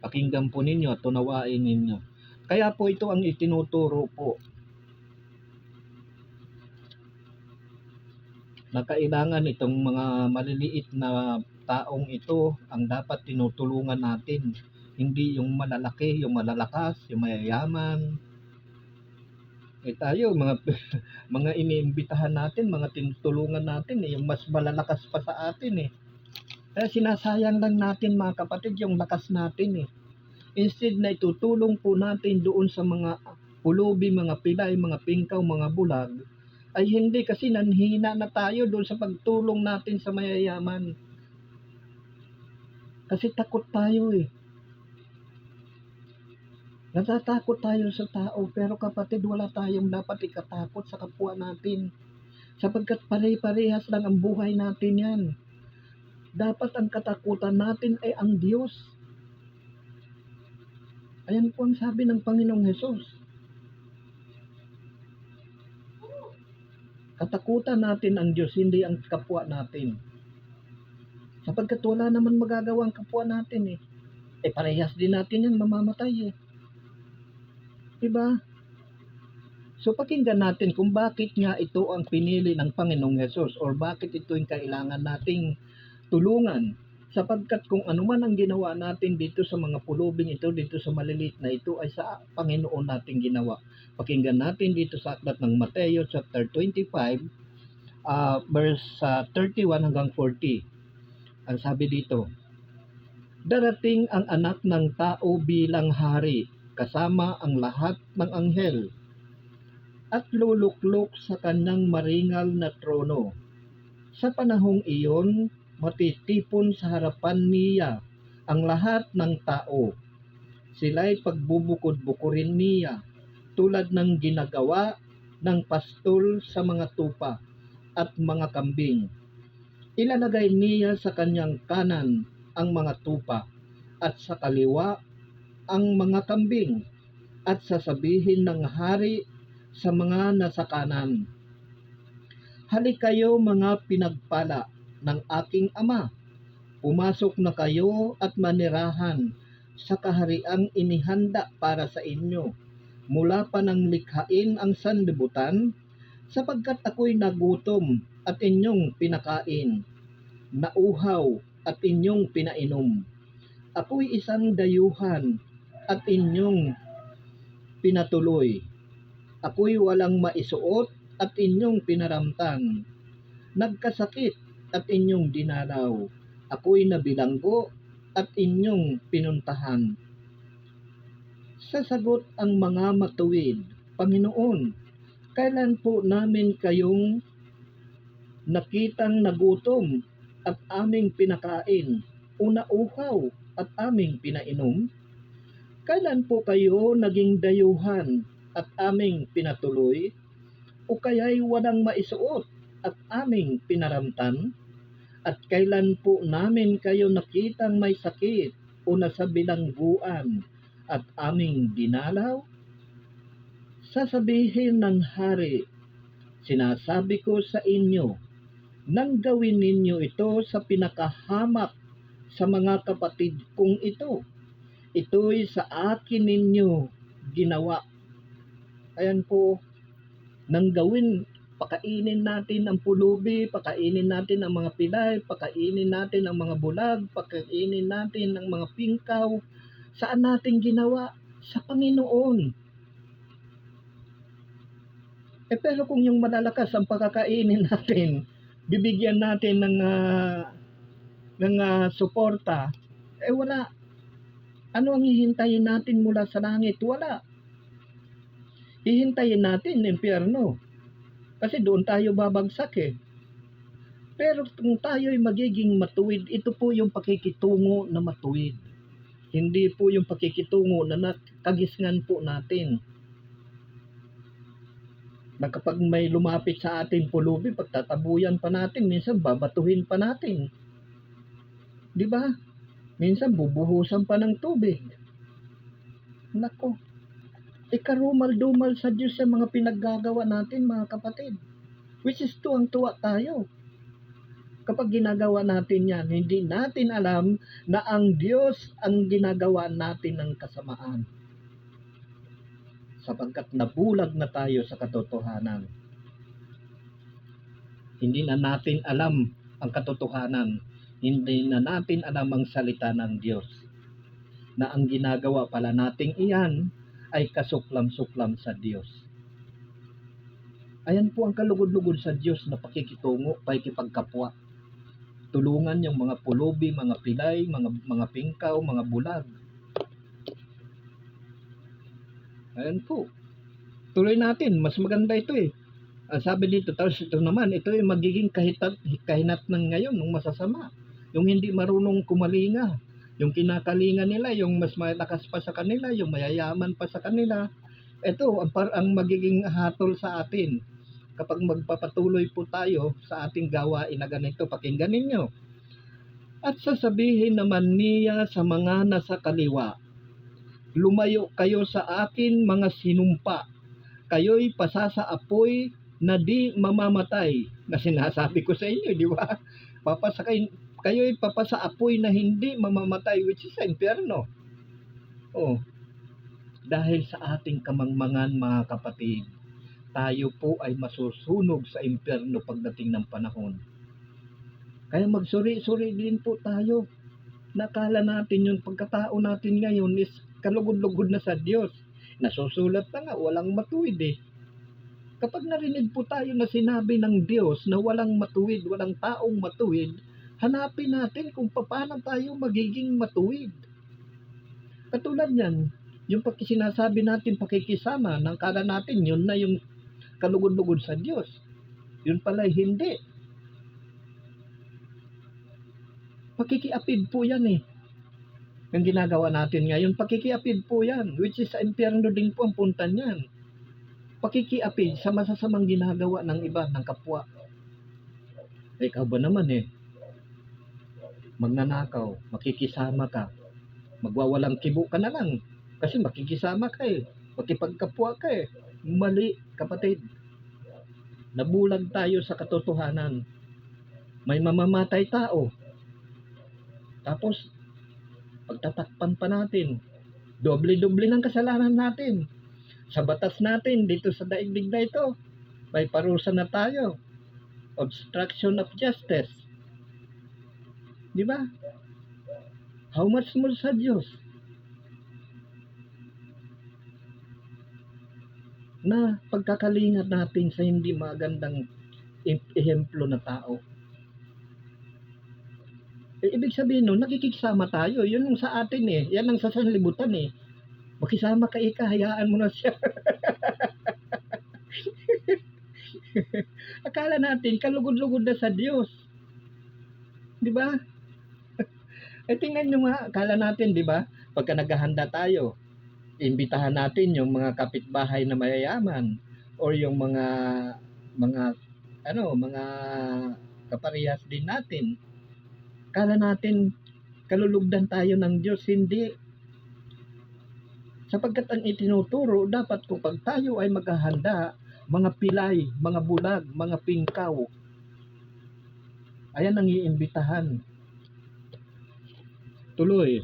Pakinggan po ninyo at tunawain ninyo. Kaya po ito ang itinuturo po na kailangan itong mga maliliit na taong ito ang dapat tinutulungan natin. Hindi yung malalaki, yung malalakas, yung mayayaman. Eh tayo, mga mga iniimbitahan natin, mga tinutulungan natin, eh, yung mas malalakas pa sa atin eh. Kaya sinasayang lang natin mga kapatid yung lakas natin eh. Instead na itutulong po natin doon sa mga pulubi, mga pilay, mga pingkaw, mga bulag, ay hindi kasi nanhina na tayo doon sa pagtulong natin sa mayayaman. Kasi takot tayo eh. Natatakot tayo sa tao, pero kapatid, wala tayong dapat ikatakot sa kapwa natin. Sapagkat pare-parehas lang ang buhay natin yan. Dapat ang katakutan natin ay ang Diyos. Ayan po ang sabi ng Panginoong Hesus. Katakutan natin ang Diyos, hindi ang kapwa natin. Sapagkat wala naman magagawa ang kapwa natin eh. Eh parehas din natin yan, mamamatay eh. Diba? So pakinggan natin kung bakit nga ito ang pinili ng Panginoong Hesus or bakit ito yung kailangan nating tulungan. Sapagkat kung ano man ang ginawa natin dito sa mga pulubing ito, dito sa maliliit na ito, ay sa Panginoon natin ginawa. Pakinggan natin dito sa aklat ng Mateo chapter 25, verse 31 hanggang 40. Ang sabi dito, darating ang anak ng tao bilang hari, kasama ang lahat ng anghel, at luluklok sa kanyang maringal na trono. Sa panahong iyon, matitipon sa harapan niya ang lahat ng tao. Sila'y pagbubukod-bukurin niya, tulad ng ginagawa ng pastol sa mga tupa at mga kambing. Ilalagay niya sa kanyang kanan ang mga tupa at sa kaliwa ang mga kambing, at sasabihin ng hari sa mga nasa kanan, halik kayo mga pinagpala ng aking ama, pumasok na kayo at manirahan sa kahariang inihanda para sa inyo mula pa nang likhain ang sanlibutan, sapagkat ako'y nagutom at inyong pinakain, nauhaw at inyong pinainom. Ako'y isang dayuhan at inyong pinatuloy. Ako'y walang maisuot at inyong pinaramtan. Nagkasakit at inyong dinalaw. Ako'y nabilanggo at inyong pinuntahan. Sasagot ang mga matuwid, Panginoon, kailan po namin kayong nakitang nagutom at aming pinakain, o nauhaw at aming pinainom? Kailan po kayo naging dayuhan at aming pinatuloy? O kaya'y walang maisuot at aming pinaramtan? At kailan po namin kayo nakitang may sakit o nasa bilangguan at aming dinalaw? Sasabihin ng hari, sinasabi ko sa inyo, nang gawin ninyo ito sa pinakahamak sa mga kapatid kong ito, ito'y sa akin ninyo ginawa. Ayan po, nang gawin, pakainin natin ang pulubi, pakainin natin ang mga pilay, pakainin natin ang mga bulag, pakainin natin ang mga pingkaw. Saan natin ginawa? Sa Panginoon. Eh pero kung yung malalakas ang pakakainin natin, bibigyan natin ng suporta, eh wala. Ano ang hihintayin natin mula sa langit? Wala. Hihintayin natin impyerno. Kasi doon tayo babagsak eh. Pero kung tayo ay magiging matuwid, ito po yung pakikitungo na matuwid. Hindi po yung pakikitungo na nakagisngan po natin. Na kapag may lumapit sa ating pulubi, pagtatabuyan pa natin, minsan babatuhin pa natin. Di ba? Minsan bubuhusan pa ng tubig. Nako, ikarumal-dumal sa Diyos sa mga pinaggagawa natin mga kapatid. Which is tuwang-tuwa tayo. Kapag ginagawa natin yan, hindi natin alam na ang Diyos ang ginagawa natin ng kasamaan. Sapagkat nabulag na tayo sa katotohanan. Hindi na natin alam ang katotohanan. Hindi na natin alam ang salita ng Diyos. Na ang ginagawa pala nating iyan ay kasuklam-suklam sa Diyos. Ayan po ang kalugod-lugod sa Diyos na pakikitungo, pakikipagkapwa. Tulungan yung mga pulubi, mga pilay, mga pingkaw, mga bulag. Ayan po. Tuloy natin, mas maganda ito eh. Ang sabi dito, tapos ito naman, ito yung magiging kahinat ng ngayon, ng masasama. Yung hindi marunong kumalinga. Yung kinakalinga nila, yung mas malakas pa sa kanila, yung mayayaman pa sa kanila. Ito, ang magiging hatol sa atin. Kapag magpapatuloy po tayo sa ating gawain na ganito, pakinggan ninyo. At sasabihin naman niya sa mga nasa kaliwa, lumayo kayo sa akin mga sinumpa, kayo'y pasasaapoy na di mamamatay. Na sinasabi ko sa inyo, di ba? Kayo'y papasaapoy na hindi mamamatay, which is sa impyerno. Oh, dahil sa ating kamangmangan, mga kapatid, tayo po ay masusunog sa impyerno pagdating ng panahon. Kaya magsuri-suri din po tayo. Nakala natin yung pagkatao natin ngayon is kalugod-lugod na sa Diyos. Nasusulat na nga, walang matuwid eh. Kapag narinig po tayo na sinabi ng Diyos na walang matuwid, walang taong matuwid, hanapin natin kung paano tayo magiging matuwid. Katulad yan, yung sinasabi natin pakikisama, ng kala natin yun na yung kalugod-lugod sa Diyos. Yun pala hindi. Pakikiapid po yan eh. Yung ginagawa natin ngayon, pakikiapid po yan, which is sa impyerno din po ang punta niyan. Pakikiapid sa masasamang ginagawa ng iba, ng kapwa. Ikaw ba naman eh, magnanakaw, makikisama ka, magwawalang kibo ka na lang, kasi makikisama ka eh, makipagkapwa ka eh. Mali, kapatid. Nabulag tayo sa katotohanan. May mamamatay tao. Tapos, pagtatakpan pa natin, doble-doble ng kasalanan natin. Sa batas natin, dito sa daigdig na ito, may parusa na tayo. Obstruction of justice. Di ba? How much more sa Diyos? Na pagkakalingat natin sa hindi magandang ehemplo na tao. Ibig sabihin nun, nakikisama tayo. Yun yung sa atin eh. Yan ang sa sanlibutan eh. Makisama ka ika, hayaan mo na siya. Akala natin, kalugod-lugod na sa Diyos. Di ba? Tingnan nyo nga, akala natin, di ba? Pagka naghahanda tayo, imbitahan natin yung mga kapitbahay na mayayaman or yung mga kaparehas din natin. Akala natin kalulugdan tayo ng Diyos, hindi. Sapagkat ang itinuturo, dapat kapag tayo ay maghahanda, mga pilay, mga bulag, mga pingkaw, ayan ang iimbitahan. Tuloy.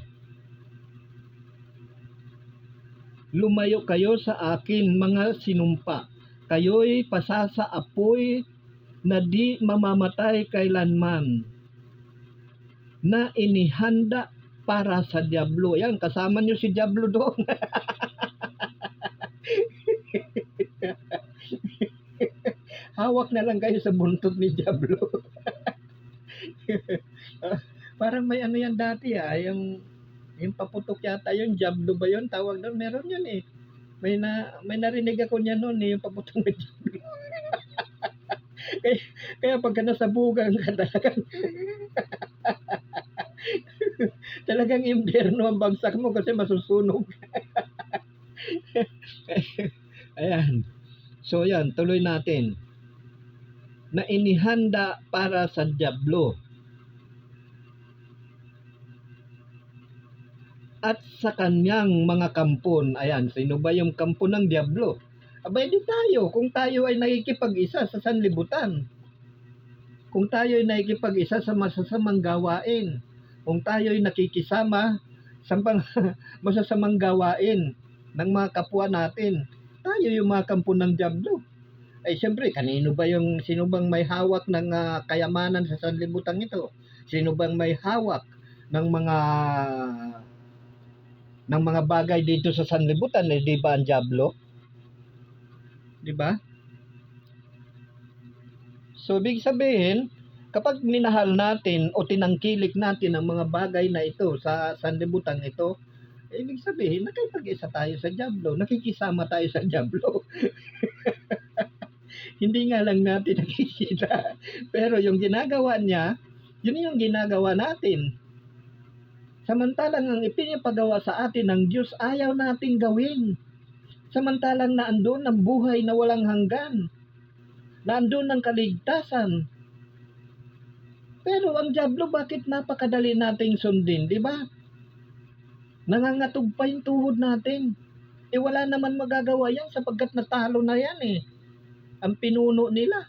Lumayo kayo sa akin mga sinumpa, kayo'y pasasaapoy na di mamamatay kailanman, na inihanda para sa Diablo. Yan, kasama nyo si Diablo doon. Hawak na lang kayo sa buntot ni Diablo. Parang may ano yan dati yung paputok yata yung Diablo ba yun? Tawag doon, meron yun eh. May narinig ako niya noon eh, yung paputok ni Diablo. kaya pagka nasabugan ka talagang impyerno ang bagsak mo kasi masusunog. Ayan. So yan, tuloy natin. Na inihanda para sa Diablo at sa kanyang mga kampon. Ayan, sino ba yung kampon ng Diablo? Abay di tayo, kung tayo ay nakikipag-isa sa sanlibutan. Kung tayo ay nakikipag-isa sa masasamang gawain. Kung tayo ay nakikisama sa masasamang gawain ng mga kapwa natin. Tayo yung mga kampon ng Diablo. Ay siyempre, sino bang may hawak ng kayamanan sa sanlibutan ito? Sino bang may hawak ng mga bagay dito sa sanlibutan? Di ba ang Diablo? Di ba? So, ibig sabihin, kapag minahal natin o tinangkilik natin ang mga bagay na ito sa sanlibutan ito, ibig sabihin, nakipag-isa tayo sa dyablo, nakikisama tayo sa dyablo. Hindi nga lang natin nakikita. Pero yung ginagawa niya, yun yung ginagawa natin. Samantalang ang ipinapagawa sa atin ng Diyos, ayaw nating gawin. Samantalang naandun ang buhay na walang hanggan. Naandun ang kaligtasan. Pero ang dyablo, bakit napakadali nating sundin, di ba? Nangangatog pa yung tuhod natin. Wala naman magagawa yan sapagkat natalo na yan ang pinuno nila.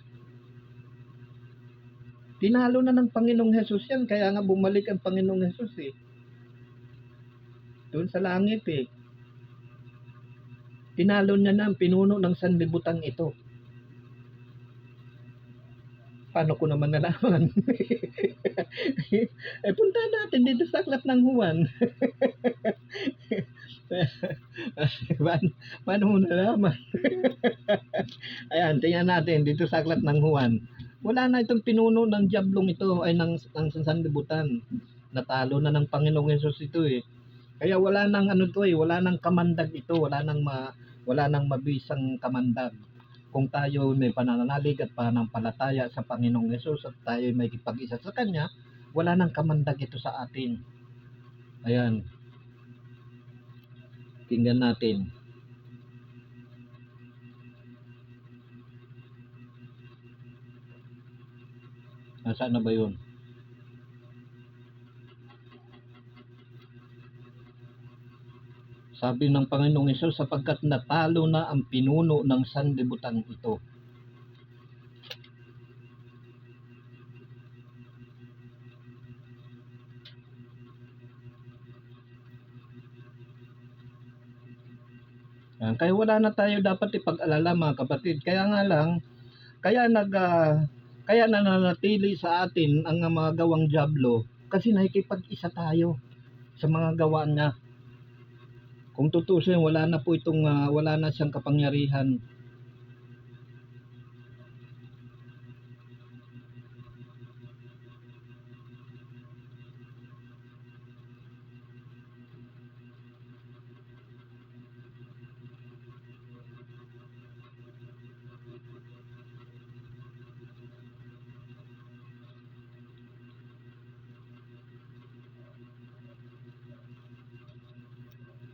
Tinalo na ng Panginoong Hesus yan, kaya nga bumalik ang Panginoong Hesus doon sa langit Tinalo niya na ang pinuno ng sanlibutan ito. Paano ko naman nalaman? Punta natin dito sa aklat ng Juan. Paano mo nalaman? Ayan, tingnan natin dito sa aklat ng Juan. Wala na itong pinuno ng diablong ito ay ng sanlibutan. Natalo na ng Panginoong Hesus ito Kaya wala nang wala nang kamandag ito, wala nang mabisang kamandag. Kung tayo may pananalig at pananampalataya sa Panginoong Hesus at tayo may kipag-isa sa Kanya, wala nang kamandag ito sa atin. Ayan. Tingnan natin. Nasaan na ba yun? Sabi ng Panginoong Hesus, sapagkat natalo na ang pinuno ng sanlibutan ito. Kaya wala na tayo dapat ipag-alala mga kapatid. Kaya nga lang, kaya nananatili sa atin ang mga gawang dyablo kasi nakikipag-isa tayo sa mga gawa niya. Kung tutusin, wala na siyang kapangyarihan.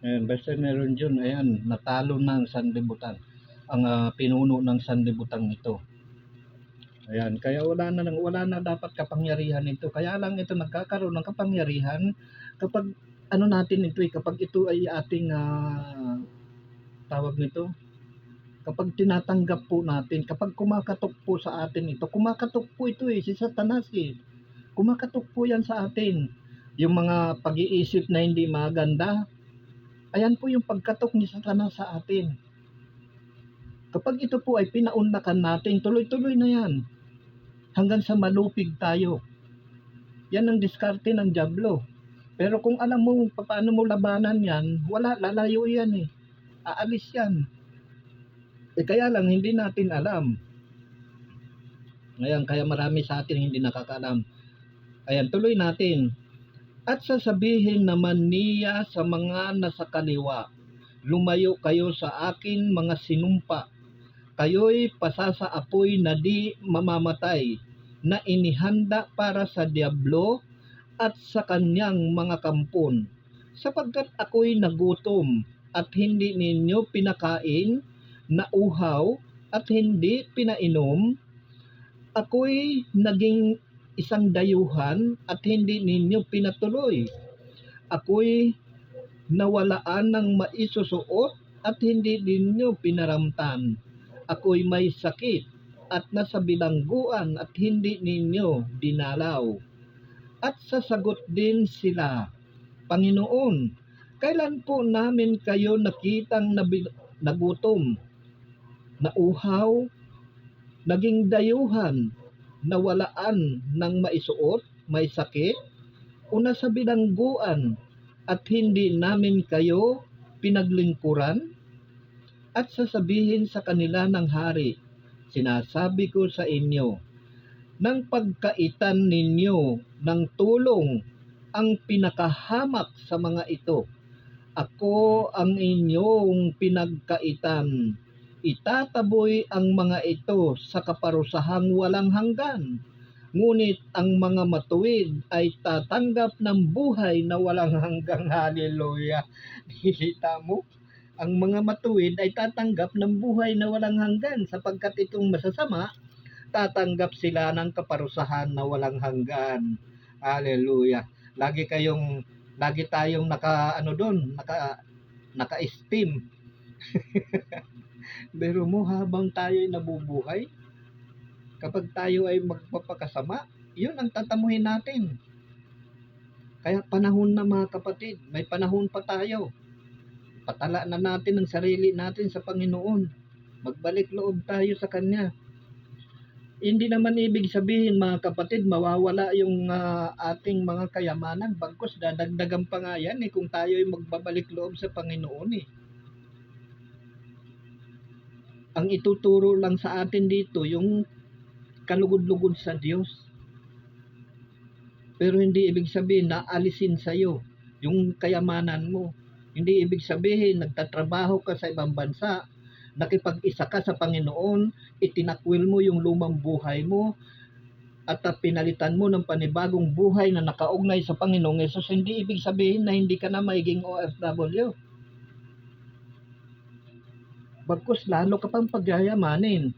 Ayan, basta meron dyan, ayan, natalo ng sanlibutan. Ang pinuno ng sanlibutan ito. Ayan, kaya wala na dapat kapangyarihan ito. Kaya lang ito nagkakaroon ng kapangyarihan kapag natin ito kapag ito ay ating tawag nito. Kapag tinatanggap po natin, kapag kumakatok po sa atin ito, kumakatok po ito si Satanas Kumakatok po yan sa atin. Yung mga pag-iisip na hindi maganda, ayan po yung pagkatok ni Satanas sa atin. Kapag ito po ay pinaunlakan natin, tuloy-tuloy na yan. Hanggang sa malupig tayo. Yan ang diskarte ng dyablo. Pero kung alam mo paano mo labanan yan, wala, lalayo yan Aalis yan. Kaya lang hindi natin alam. Ngayon, kaya marami sa atin hindi nakakaalam. Ayan, tuloy natin. At sasabihin naman niya sa mga nasa kaliwa, lumayo kayo sa akin mga sinumpa. Kayo'y pasasaapoy na di mamamatay, na inihanda para sa dyablo at sa kanyang mga kampon. Sapagkat ako'y nagutom at hindi ninyo pinakain, nauhaw at hindi pinainom. Ako'y naging isang dayuhan at hindi ninyo pinatuloy. Ako'y nawalaan ng maisusuot at hindi ninyo pinaramtan. Ako'y may sakit at nasa bilangguan at hindi ninyo dinalaw. At sasagot din sila, Panginoon, kailan po namin kayo nakitang nagutom, nauhaw, naging dayuhan, nawalaan ng maisuot, may sakit, o nasa bilangguan at hindi namin kayo pinaglingkuran? At sasabihin sa kanila ng hari, sinasabi ko sa inyo, ng pagkaitan ninyo ng tulong ang pinakahamak sa mga ito. Ako ang inyong pinagkaitan. Itataboy ang mga ito sa kaparusahang walang hanggan. Ngunit ang mga matuwid ay tatanggap ng buhay na walang hanggang. Hallelujah. Nakikita mo? Ang mga matuwid ay tatanggap ng buhay na walang hanggan, sapagkat itong masasama, tatanggap sila ng kaparusahan na walang hanggan. Hallelujah. Lagi tayong naka-esteem. Pero mo, habang tayo ay nabubuhay, kapag tayo ay magpapakasama, yun ang tatamuhin natin. Kaya panahon na, mga kapatid, may panahon pa tayo. Patala na natin ang sarili natin sa Panginoon. Magbalik loob tayo sa Kanya. Hindi naman ibig sabihin, mga kapatid, mawawala yung ating mga kayamanan. Bagkus dadagdagan pa nga yan kung tayo ay magbabalik loob sa Panginoon. Ang ituturo lang sa atin dito yung kalugod-lugod sa Diyos. Pero hindi ibig sabihin na alisin sa'yo yung kayamanan mo. Hindi ibig sabihin nagtatrabaho ka sa ibang bansa, nakipag-isa ka sa Panginoon, itinakwil mo yung lumang buhay mo, at pinalitan mo ng panibagong buhay na nakaugnay sa Panginoong Hesus. Hindi ibig sabihin na hindi ka na magiging OFW. Bagkus lalo ka pang pagyayamanin.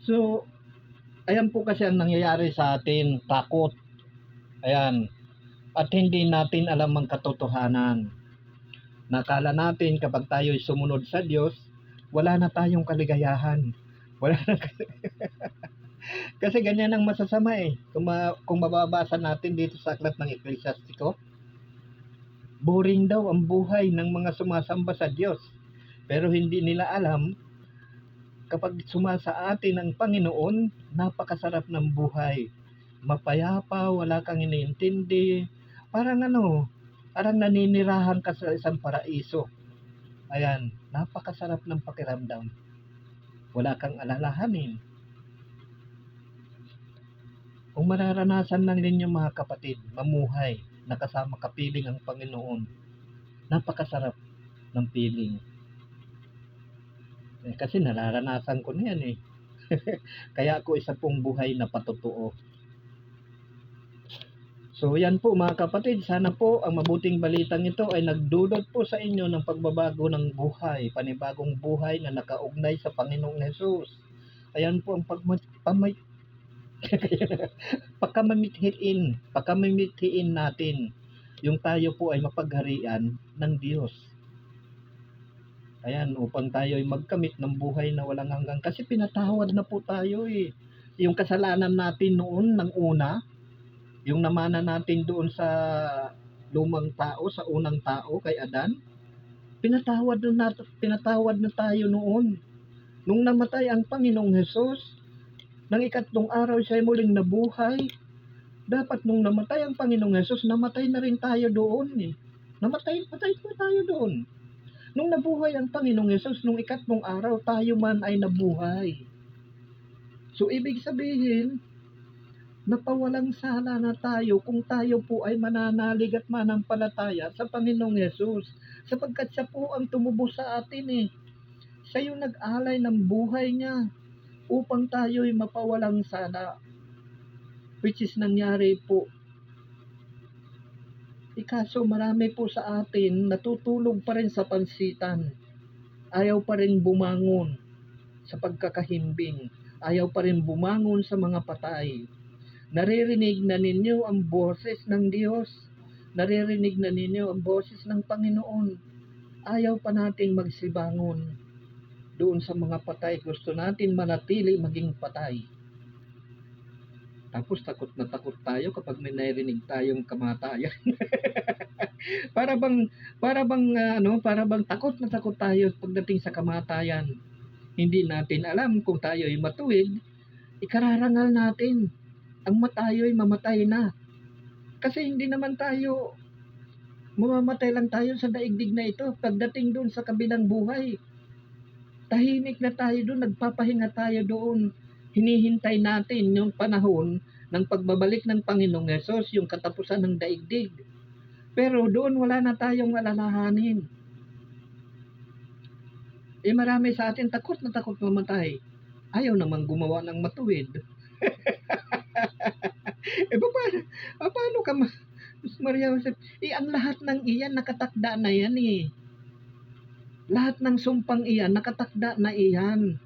So, ayan po kasi ang nangyayari sa atin, takot. Ayan. At hindi natin alam ang katotohanan. Nakala natin kapag tayo ay sumunod sa Diyos, wala na tayong kaligayahan. Wala na kasi ganyan ang masasama Kung mababasa natin dito sa aklat ng Ecclesiastico, boring daw ang buhay ng mga sumasamba sa Diyos. Pero hindi nila alam, kapag sumasa atin ang Panginoon, napakasarap ng buhay. Mapayapa, wala kang iniintindi. Parang naninirahan ka sa isang paraiso. Ayan, napakasarap ng pakiramdam. Wala kang alalahanin. Kung mararanasan lang ninyo, mga kapatid, mamuhay, nakasama kapiling ang Panginoon, napakasarap ng piling. Kasi nararanasan ko na yan Kaya ako isa pong buhay na patotoo. So yan po, mga kapatid, sana po ang mabuting balitang ito ay nagdulot po sa inyo ng pagbabago ng buhay, panibagong buhay na nakaugnay sa Panginoong Hesus. Ayan po ang pagkamamithiin natin yung tayo po ay mapagharian ng Diyos. Ayan, upang tayo ay magkamit ng buhay na walang hanggan. Kasi pinatawad na po tayo Yung kasalanan natin noon ng una, yung namana natin doon sa lumang tao, sa unang tao, kay Adan, pinatawad na tayo noon. Nung namatay ang Panginoong Hesus, nang ikatlong araw siya muling nabuhay. Dapat nung namatay ang Panginoong Hesus, namatay na rin tayo doon Namatay po tayo doon. Nung nabuhay ang Panginoong Hesus, nung ikatlong araw, tayo man ay nabuhay. So, ibig sabihin, napawalang sala na tayo kung tayo po ay mananalig at manampalataya sa Panginoong Hesus, sapagkat siya po ang tumubos sa atin Siya yung nag-alay ng buhay niya upang tayo ay mapawalang sala, which is nangyari po. Ikaso marami po sa atin natutulog pa rin sa pansitan, ayaw pa rin bumangon sa pagkakahimbing, ayaw pa rin bumangon sa mga patay. Naririnig na ninyo ang boses ng Diyos. Naririnig na ninyo ang boses ng Panginoon. Ayaw pa nating magsibangon doon sa mga patay. Gusto natin manatili maging patay. Tapos takot na takot tayo kapag may narinig tayong kamatayan. para bang takot na takot tayo pagdating sa kamatayan. Hindi natin alam kung tayo ay matuwid, ikararangal natin. Ang matayo ay mamatay na. Kasi hindi naman tayo, mamamatay lang tayo sa daigdig na ito. Pagdating doon sa kabilang buhay, tahimik na tayo doon, nagpapahinga tayo doon. Hinihintay natin yung panahon ng pagbabalik ng Panginoong Hesus, yung katapusan ng daigdig. Pero doon wala na tayong alalahanin. Marami sa atin takot na takot mamatay. Ayaw namang gumawa ng matuwid. Paano ka Maria Joseph? Ang lahat ng iyan nakatakda na yan eh. Lahat ng sumpang iyan nakatakda na iyan.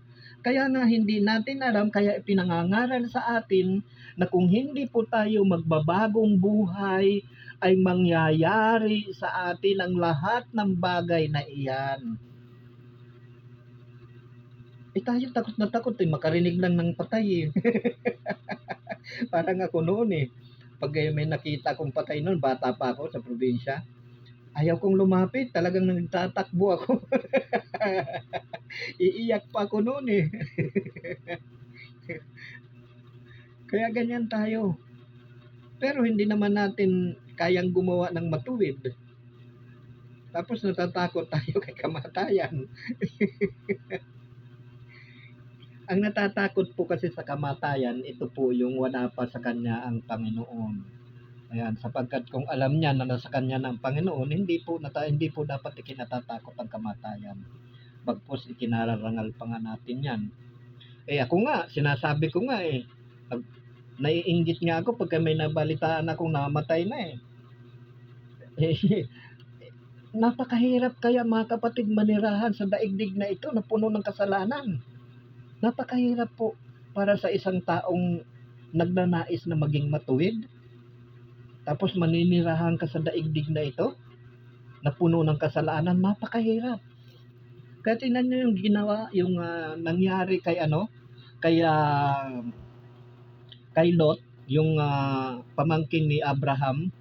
Kaya nga hindi natin alam, kaya pinangangaral sa atin na kung hindi po tayo magbabagong buhay, ay mangyayari sa atin ang lahat ng bagay na iyan. Tayo takot na takot makarinig lang ng patay eh. Parang ako noon eh. Pag may nakita kong patay noon, bata pa ako sa probinsya, ayaw kong lumapit, talagang nagtatakbo ako. Iiyak pa ako noon eh. Kaya ganyan tayo. Pero hindi naman natin kayang gumawa ng matuwid. Tapos natatakot tayo kay kamatayan. Ang natatakot po kasi sa kamatayan, ito po yung wala pa sa kanya ang Panginoon. Ayan, sapagkat kung alam niya na nasa kanya ng Panginoon, hindi po dapat ikinatatakot ang kamatayan. Bagpos ikinararangal pa nga natin yan. Ako nga, sinasabi ko nga naiinggit nga ako pagka may nabalitaan akong namatay na napakahirap kaya mga kapatid manirahan sa daigdig na ito na puno ng kasalanan. Napakahirap po para sa isang taong nagnanais na maging matuwid. Tapos maninirahan ka sa daigdig na ito na puno ng kasalanan, napakahirap. Kaya tingnan nyo yung ginawa, yung nangyari kay kay Lot, yung pamangkin ni Abraham.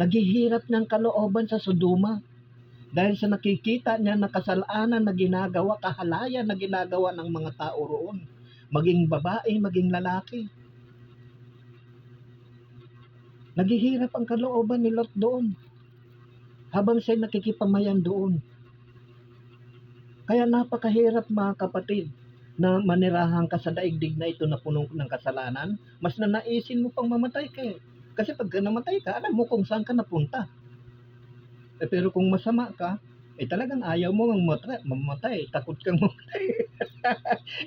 Naghihirap ng kalooban sa Sodoma dahil sa nakikita niya na kasalanan na ginagawa, kahalayan na ginagawa ng mga tao roon, maging babae, maging lalaki. Naghihirap ang kalooban ni Lot doon habang siya nakikipamayan doon. Kaya napakahirap mga kapatid na manirahan ka sa daigdig na ito na puno ng kasalanan. Mas nanaisin mo pang mamatay ka. Kasi pag namatay ka, alam mo kung saan ka napunta. Pero kung masama ka, talagang ayaw mo mamatay. Takot kang mamatay.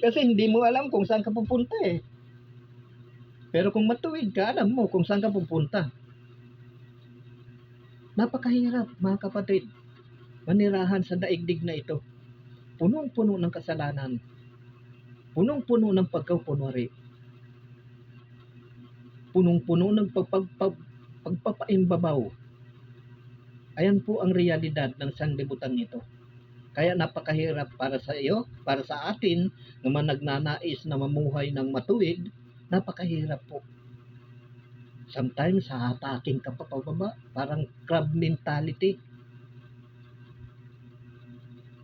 Kasi hindi mo alam kung saan ka pupunta Pero kung matuwid ka, alam mo kung saan ka pupunta. Napakahirap mga kapatid manirahan sa daigdig na ito. Punong-puno ng kasalanan. Punong-puno ng pagkapunwari. Punong-puno ng pagpapaimbabaw. Ayan po ang realidad ng sanlibutan nito. Kaya napakahirap para sa iyo, para sa atin naman nagnanais na mamuhay ng matuwid, napakahirap po. Sometimes hahatakin ka pa pababa, parang crab mentality.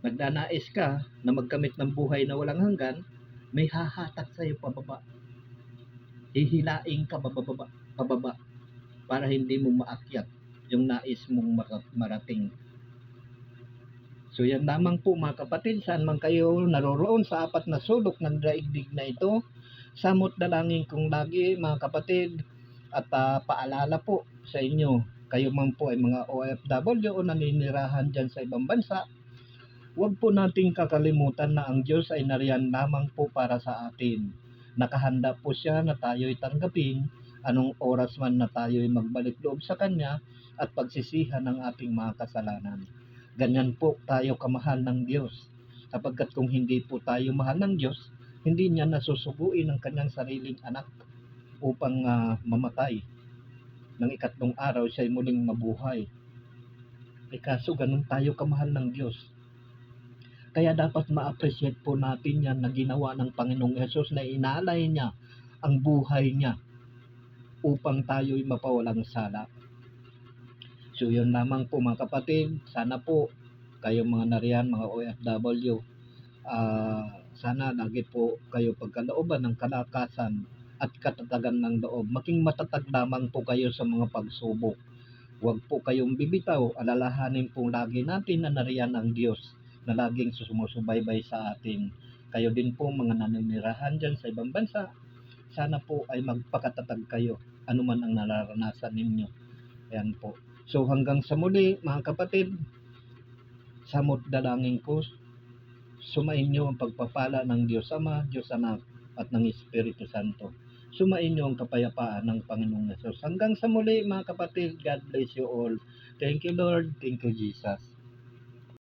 Nagnanais ka na magkamit ng buhay na walang hanggan, may hahatak sa iyo pababa. Hihilain ka pababa para hindi mo maakyat yung nais mong marating. So yan lamang po mga kapatid, saan man kayo naroroon sa apat na sulok ng daigdig na ito, samot dalangin kong lagi mga kapatid, at paalala po sa inyo, kayo man po ay mga OFW o naninirahan dyan sa ibang bansa, huwag po nating kakalimutan na ang Diyos ay nariyan lamang po para sa atin. Nakahanda po siya na tayo'y tanggapin anong oras man na tayo'y magbalik loob sa Kanya at pagsisihan ng ating mga kasalanan. Ganyan po tayo kamahal ng Diyos. Sapagkat kung hindi po tayo mahal ng Diyos, hindi niya nasusuguin ang kanyang sariling anak upang mamatay. Nang ikatlong araw siya'y muling mabuhay. Kaso ganun tayo kamahal ng Diyos. Kaya dapat ma-appreciate po natin yan na ginawa ng Panginoong Hesus na inalay niya ang buhay niya upang tayo'y mapawalang sala. So yun lamang po mga kapatid, sana po kayong mga nariyan, mga OFW, sana lagi po kayo pagkalooban ng kalakasan at katatagan ng loob. Maging matatag lamang po kayo sa mga pagsubok. Huwag po kayong bibitaw, alalahanin po lagi natin na nariyan ang Diyos na laging sumusubaybay sa atin. Kayo din po mga naninirahan dyan sa ibang bansa, sana po ay magpakatatag kayo anuman ang nararanasan ninyo. Ayan po. So hanggang sa muli mga kapatid, samot dalangin ko, sumainyo ang pagpapala ng Diyos Ama, Diyos Anak, at ng Espiritu Santo. Sumainyo ang kapayapaan ng Panginoong Yesus. Hanggang sa muli mga kapatid, God bless you all. Thank you Lord, thank you Jesus.